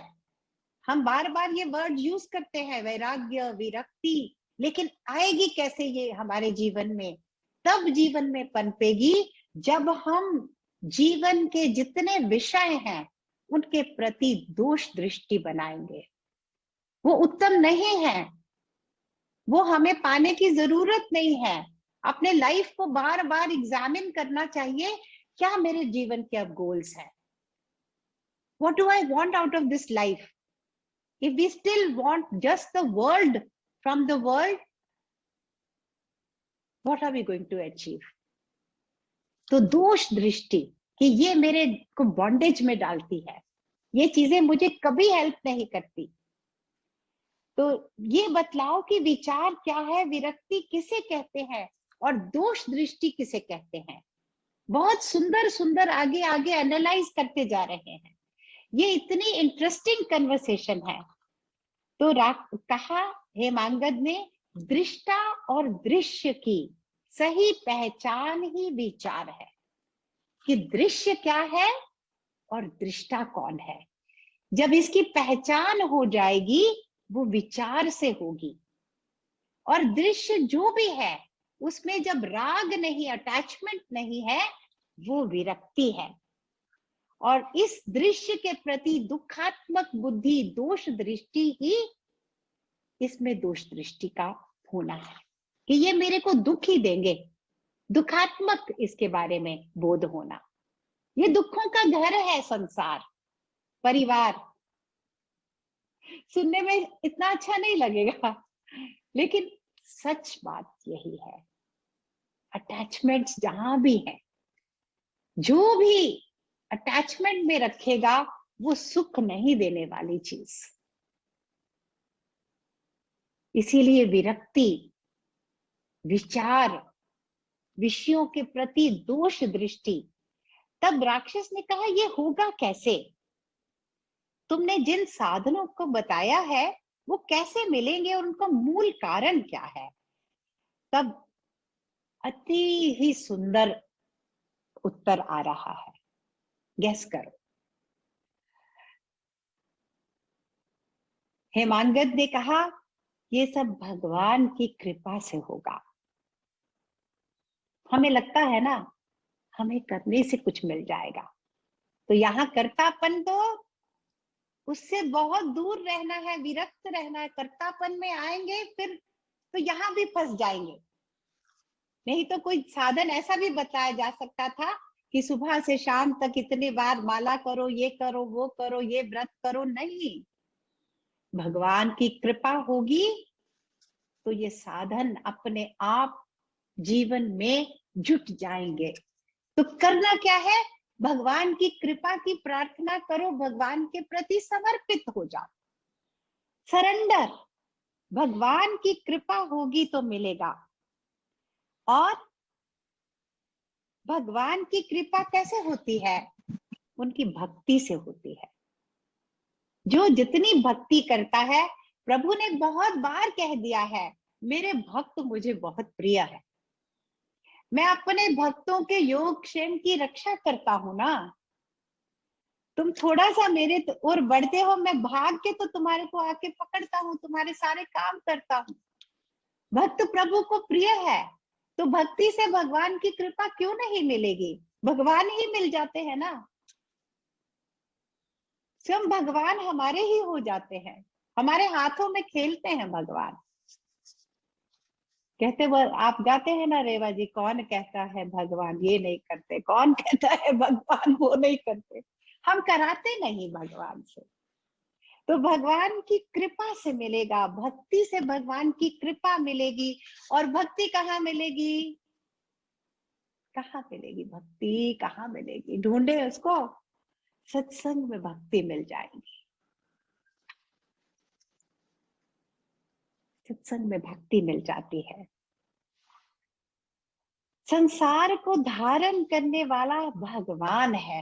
Speaker 1: हम बार बार ये वर्ड यूज करते हैं, वैराग्य, विरक्ति, लेकिन आएगी कैसे ये हमारे जीवन में? तब जीवन में पनपेगी जब हम जीवन के जितने विषय हैं उनके प्रति दोष दृष्टि बनाएंगे। वो उत्तम नहीं है, वो हमें पाने की जरूरत नहीं है। अपने लाइफ को बार बार एग्जामिन करना चाहिए, क्या मेरे जीवन के अब गोल्स हैं? What do I want out of this life? If we still want just the world from the world, what are we going to achieve? तो दोष दृष्टि कि ये मेरे को बॉन्डेज में डालती है, ये चीजें मुझे कभी हेल्प नहीं करती। तो ये बतलाओ कि विचार क्या है, विरक्ति किसे कहते हैं और दोष दृष्टि किसे कहते हैं। बहुत सुंदर सुंदर आगे आगे एनालाइज करते जा रहे हैं। ये इतनी इंटरेस्टिंग कन्वर्सेशन है। तो कहा हेमांगद ने, दृष्टा और दृश्य की सही पहचान ही विचार है, कि दृश्य क्या है और दृष्टा कौन है। जब इसकी पहचान हो जाएगी वो विचार से होगी। और दृश्य जो भी है उसमें जब राग नहीं, अटैचमेंट नहीं है, वो विरक्ति है। और इस दृश्य के प्रति दुखात्मक बुद्धि, दोष दृष्टि ही इसमें दोष दृष्टि का होना है, कि ये मेरे को दुख ही देंगे। दुखात्मक इसके बारे में बोध होना। ये दुखों का घर है संसार, परिवार। सुनने में इतना अच्छा नहीं लगेगा, लेकिन सच बात यही है। अटैचमेंट्स जहां भी है, जो भी अटैचमेंट में रखेगा वो सुख नहीं देने वाली चीज। इसीलिए विरक्ति, विचार, विषयों के प्रति दोष दृष्टि। तब राक्षस ने कहा ये होगा कैसे? तुमने जिन साधनों को बताया है वो कैसे मिलेंगे और उनका मूल कारण क्या है? तब अति ही सुंदर उत्तर आ रहा है, गेस करो। हेमांगद ने कहा ये सब भगवान की कृपा से होगा। हमें लगता है ना हमें करने से कुछ मिल जाएगा, तो यहाँ कर्तापन, तो उससे बहुत दूर रहना है, विरक्त रहना है। कर्तापन में आएंगे फिर तो यहाँ भी फंस जाएंगे। नहीं तो कोई साधन ऐसा भी बताया जा सकता था कि सुबह से शाम तक इतने बार माला करो, ये करो, वो करो, ये व्रत करो। नहीं, भगवान की कृपा होगी तो ये साधन अपने आप जीवन में जुट जाएंगे। तो करना क्या है? भगवान की कृपा की प्रार्थना करो, भगवान के प्रति समर्पित हो जाओ, सरेंडर। भगवान की कृपा होगी तो मिलेगा। और भगवान की कृपा कैसे होती है? उनकी भक्ति से होती है। जो जितनी भक्ति करता है, प्रभु ने बहुत बार कह दिया है, मेरे भक्त मुझे बहुत प्रिय है। मैं अपने भक्तों के योग क्षेम की रक्षा करता हूं ना। तुम थोड़ा सा मेरे और बढ़ते हो, मैं भाग के तो तुम्हारे को आके पकड़ता हूँ, तुम्हारे सारे काम करता हूँ। भक्त प्रभु को प्रिय है, तो भक्ति से भगवान की कृपा क्यों नहीं मिलेगी? भगवान ही मिल जाते हैं ना। स्वयं भगवान हमारे ही हो जाते हैं, हमारे हाथों में खेलते हैं भगवान। कहते वो आप गाते हैं ना रेवा जी, कौन कहता है भगवान ये नहीं करते, कौन कहता है भगवान वो नहीं करते। हम कराते नहीं भगवान से। तो भगवान की कृपा से मिलेगा, भक्ति से भगवान की कृपा मिलेगी। और भक्ति कहाँ मिलेगी? कहाँ मिलेगी भक्ति? कहाँ मिलेगी? ढूंढे उसको। सत्संग में भक्ति मिल जाएगी। सत्संग में भक्ति मिल जाती है। संसार को धारण करने वाला भगवान है।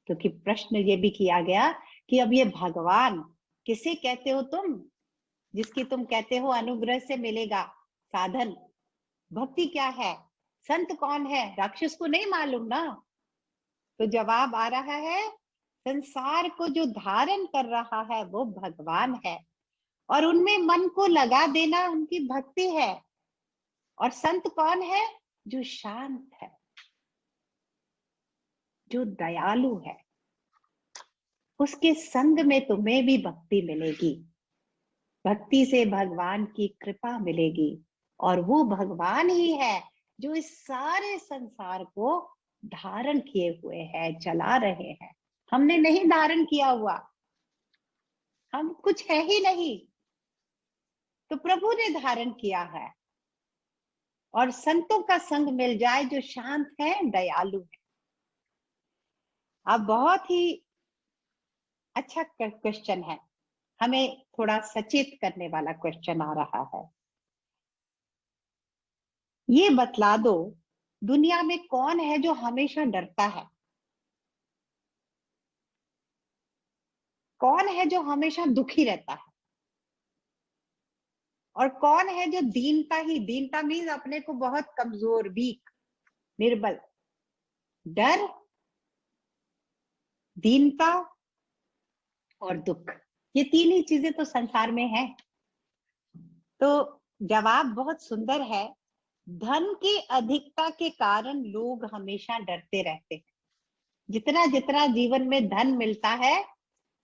Speaker 1: क्योंकि प्रश्न ये भी किया गया कि अब ये भगवान किसे कहते हो तुम, जिसकी तुम कहते हो अनुग्रह से मिलेगा साधन। भक्ति क्या है, संत कौन है, राक्षस को नहीं मालूम ना। तो जवाब आ रहा है, संसार को जो धारण कर रहा है वो भगवान है, और उनमें मन को लगा देना उनकी भक्ति है। और संत कौन है, जो शांत है, जो दयालु है। उसके संग में तुम्हें भी भक्ति मिलेगी, भक्ति से भगवान की कृपा मिलेगी। और वो भगवान ही है जो इस सारे संसार को धारण किए हुए है, चला रहे हैं। हमने नहीं धारण किया हुआ, हम कुछ है ही नहीं, तो प्रभु ने धारण किया है। और संतों का संग मिल जाए जो शांत है, दयालु है। अब बहुत ही अच्छा क्वेश्चन है, हमें थोड़ा सचेत करने वाला क्वेश्चन आ रहा है। ये बतला दो, दुनिया में कौन है जो हमेशा डरता है? कौन है जो हमेशा दुखी रहता है? और कौन है जो दीनता ही, दीनता मीन्स अपने को बहुत कमजोर, वीक, निर्बल। डर, दीनता और दुख, ये तीन ही चीजें तो संसार में है। तो जवाब बहुत सुंदर है। धन की अधिकता के कारण लोग हमेशा डरते रहते हैं। जितना जितना जीवन में धन मिलता है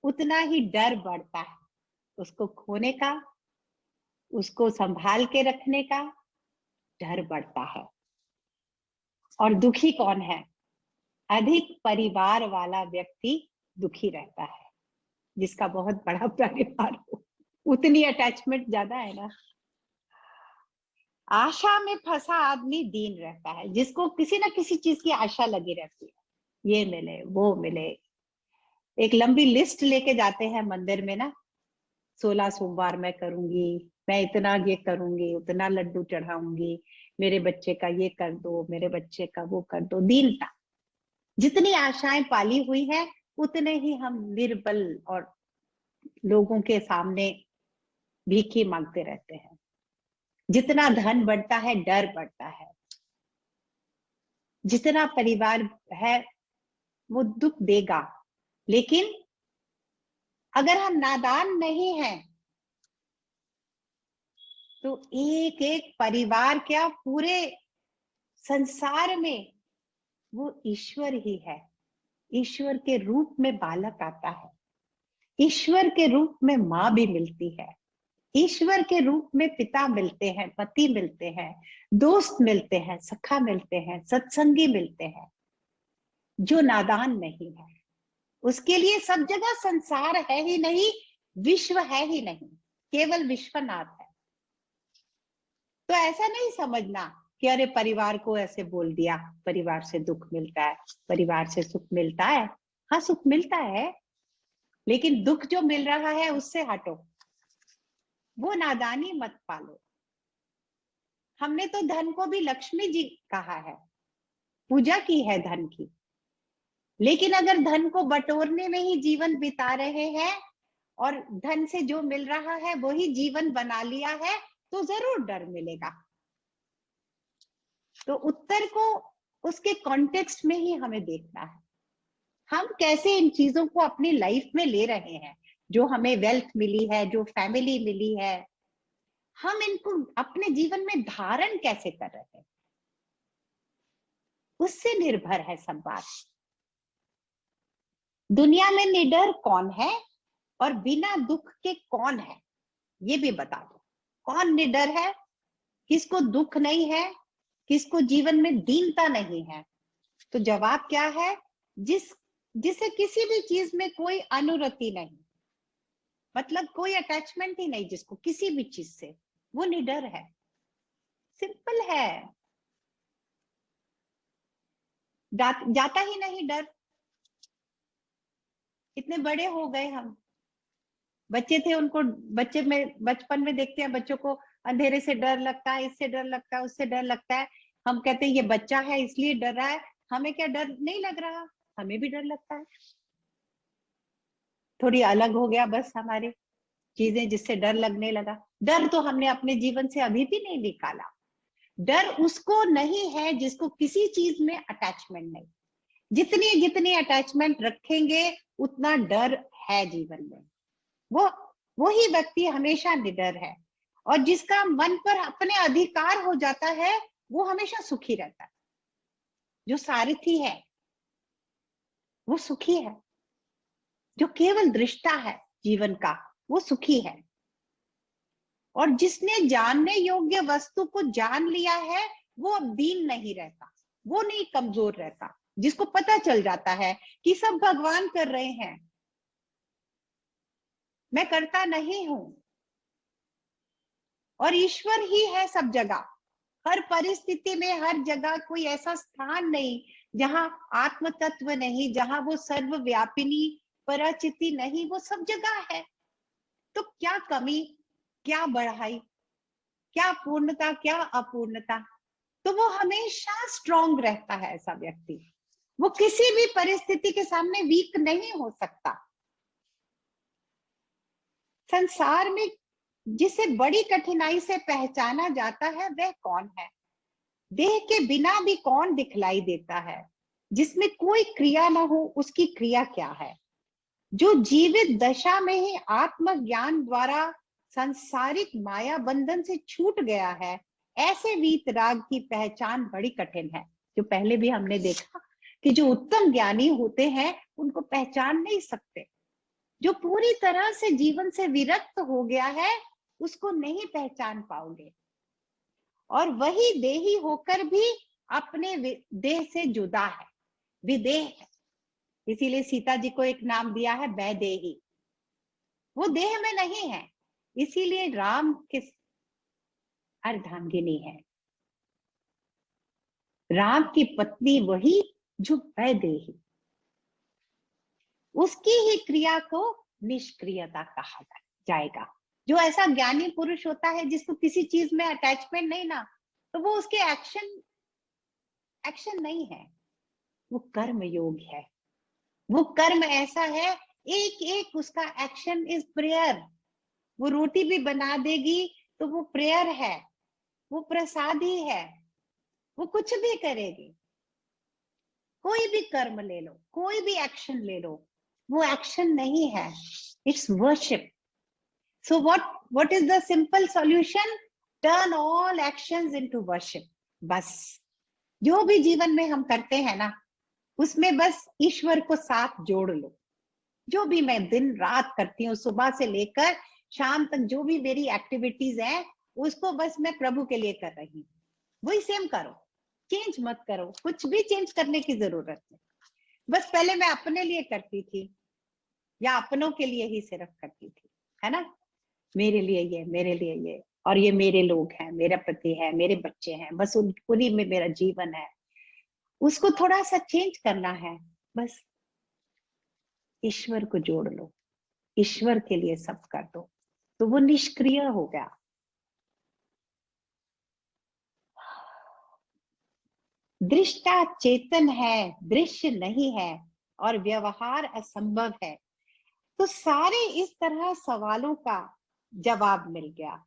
Speaker 1: उतना ही डर बढ़ता है, उसको खोने का, उसको संभाल के रखने का डर बढ़ता है। और दुखी कौन है? अधिक परिवार वाला व्यक्ति दुखी रहता है, जिसका बहुत बड़ा परिवार हो, उतनी अटैचमेंट ज्यादा है ना। आशा में फंसा आदमी दीन रहता है, जिसको किसी ना किसी चीज की आशा लगी रहती है, ये मिले वो मिले। एक लंबी लिस्ट लेके जाते हैं मंदिर में ना, 16 सोमवार मैं करूंगी, मैं इतना ये करूंगी, उतना लड्डू चढ़ाऊंगी, मेरे बच्चे का ये कर दो, मेरे बच्चे का वो कर दो। दीनता, जितनी आशाएं पाली हुई है उतने ही हम निर्बल और लोगों के सामने भीख मांगते रहते हैं। जितना धन बढ़ता है डर बढ़ता है, जितना परिवार है वो दुख देगा। लेकिन अगर हम नादान नहीं हैं तो एक एक परिवार, क्या पूरे संसार में वो ईश्वर ही है। ईश्वर के रूप में बालक आता है, ईश्वर के रूप में माँ भी मिलती है, ईश्वर के रूप में पिता मिलते हैं, पति मिलते हैं, दोस्त मिलते हैं, सखा मिलते हैं, सत्संगी मिलते हैं। जो नादान नहीं है उसके लिए सब जगह संसार है ही नहीं, विश्व है ही नहीं, केवल विश्वनाथ है। तो ऐसा नहीं समझना कि अरे परिवार को ऐसे बोल दिया, परिवार से दुख मिलता है, परिवार से सुख मिलता है। हाँ सुख मिलता है, लेकिन दुख जो मिल रहा है उससे हटो, वो नादानी मत पालो। हमने तो धन को भी लक्ष्मी जी कहा है, पूजा की है धन की। लेकिन अगर धन को बटोरने में ही जीवन बिता रहे हैं और धन से जो मिल रहा है वही जीवन बना लिया है, तो जरूर डर मिलेगा। तो उत्तर को उसके कॉन्टेक्स्ट में ही हमें देखना है, हम कैसे इन चीजों को अपनी लाइफ में ले रहे हैं। जो हमें वेल्थ मिली है, जो फैमिली मिली है, हम इनको अपने जीवन में धारण कैसे कर रहे हैं, उससे निर्भर है सब बात। दुनिया में निडर कौन है और बिना दुख के कौन है, ये भी बता दो। कौन निडर है, किसको दुख नहीं है, किसको जीवन में दीनता नहीं है? तो जवाब क्या है, जिसे किसी भी चीज में कोई अनुरति नहीं, मतलब कोई अटैचमेंट ही नहीं जिसको किसी भी चीज से, वो निडर है। सिंपल है, जाता ही नहीं डर। इतने बड़े हो गए हम, बच्चे थे, उनको बच्चे में बचपन में देखते हैं बच्चों को, अंधेरे से डर लगता है, इससे डर लगता है, उससे डर लगता है। हम कहते हैं ये बच्चा है इसलिए डर रहा है, हमें क्या डर नहीं लग रहा, हमें भी डर लगता है। थोड़ी अलग हो गया बस हमारी चीजें जिससे डर लगने लगा। डर तो हमने अपने जीवन से अभी भी नहीं निकाला। डर उसको नहीं है जिसको किसी चीज में अटैचमेंट नहीं। जितनी जितनी अटैचमेंट रखेंगे उतना डर है जीवन में। वो ही व्यक्ति हमेशा निडर है। और जिसका मन पर अपने अधिकार हो जाता है वो हमेशा सुखी रहता है। जो सारथी है वो सुखी है, जो केवल दृष्टा है जीवन का वो सुखी है। और जिसने जानने योग्य वस्तु को जान लिया है वो अब दीन नहीं रहता, वो नहीं कमजोर रहता। जिसको पता चल जाता है कि सब भगवान कर रहे हैं, मैं करता नहीं हूं, और ईश्वर ही है सब जगह। हर परिस्थिति में हर जगह कोई ऐसा स्थान नहीं जहां आत्म तत्व नहीं, जहां वो सर्वव्यापिनी पराचिति नहीं, वो सब जगह है। तो क्या कमी, क्या बढ़ाई, क्या पूर्णता, क्या अपूर्णता, तो वो हमेशा स्ट्रांग रहता है। ऐसा व्यक्ति वो किसी भी परिस्थिति के सामने वीक नहीं हो सकता। संसार में जिसे बड़ी कठिनाई से पहचाना जाता है वह कौन है? देह के बिना भी कौन दिखलाई देता है? जिसमें कोई क्रिया ना हो उसकी क्रिया क्या है? जो जीवित दशा में ही आत्मज्ञान द्वारा सांसारिक माया बंधन से छूट गया है, ऐसे वीतराग की पहचान बड़ी कठिन है। जो पहले भी हमने देखा कि जो उत्तम ज्ञानी होते हैं उनको पहचान नहीं सकते। जो पूरी तरह से जीवन से विरक्त हो गया है उसको नहीं पहचान पाओगे। और वही देही होकर भी अपने देह से जुदा है, विदेह है। इसीलिए सीता जी को एक नाम दिया है वैदेही। वो देह में नहीं है, इसीलिए राम किस अर्धांगिनी है। राम की पत्नी वही जो वैदेही, उसकी ही क्रिया को निष्क्रियता कहा जाएगा। जो ऐसा ज्ञानी पुरुष होता है जिसको किसी चीज में अटैचमेंट नहीं ना, तो वो उसके एक्शन नहीं है, वो कर्म योग है। वो कर्म ऐसा है, एक एक उसका एक्शन इज प्रेयर। वो रोटी भी बना देगी तो वो प्रेयर है, वो प्रसाद ही है। वो कुछ भी करेगी, कोई भी कर्म ले लो, कोई भी एक्शन ले लो, वो एक्शन नहीं है, it's worship. So what is the simple solution? Turn all actions into worship. बस जो भी जीवन में हम करते हैं ना उसमें बस ईश्वर को साथ जोड़ लो। जो भी मैं दिन रात करती हूँ, सुबह से लेकर शाम तक जो भी मेरी एक्टिविटीज है उसको बस मैं प्रभु के लिए कर रही हूँ। वही सेम करो, चेंज मत करो, कुछ भी चेंज करने की जरूरत नहीं। बस पहले मैं अपने लिए करती थी या अपनों के लिए ही सिर्फ करती थी, है ना, मेरे लिए ये, मेरे लिए ये, और ये मेरे लोग हैं, मेरा पति है, मेरे बच्चे हैं, बस उन्हीं में मेरा जीवन है। उसको थोड़ा सा चेंज करना है, बस ईश्वर को जोड़ लो, ईश्वर के लिए सब कर दो, तो वो निष्क्रिय हो गया। दृष्टा चेतन है, दृश्य नहीं है, और व्यवहार असंभव है। तो सारे इस तरह सवालों का जवाब मिल गया।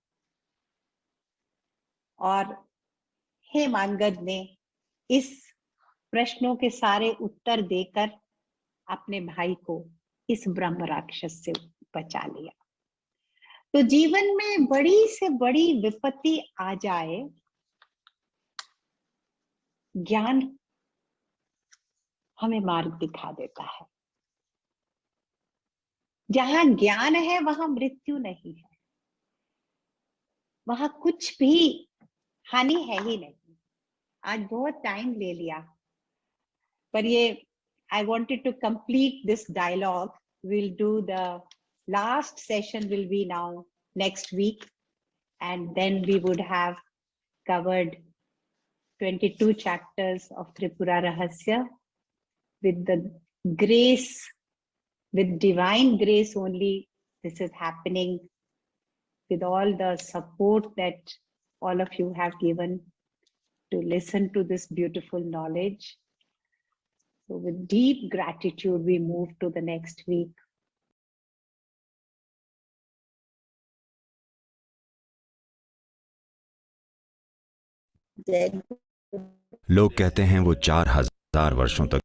Speaker 1: और हेमांगद ने इस प्रश्नों के सारे उत्तर देकर अपने भाई को इस ब्रह्म राक्षस से बचा लिया। तो जीवन में बड़ी से बड़ी विपत्ति आ जाए, ज्ञान हमें मार्ग दिखा देता है। जहां ज्ञान है वहां मृत्यु नहीं है, वहां कुछ भी हानि है ही नहीं। आज बहुत टाइम ले लिया, पर ये I wanted to complete this dialogue. We'll do the last session will be now next week, and then we would have covered 22 chapters of Tripura Rahasya with the grace, with divine grace only. this is happening with all the support that all of you have given to listen to this beautiful knowledge. So with deep gratitude, we move to the next week.
Speaker 2: लोग कहते हैं वो 4000 वर्षों तक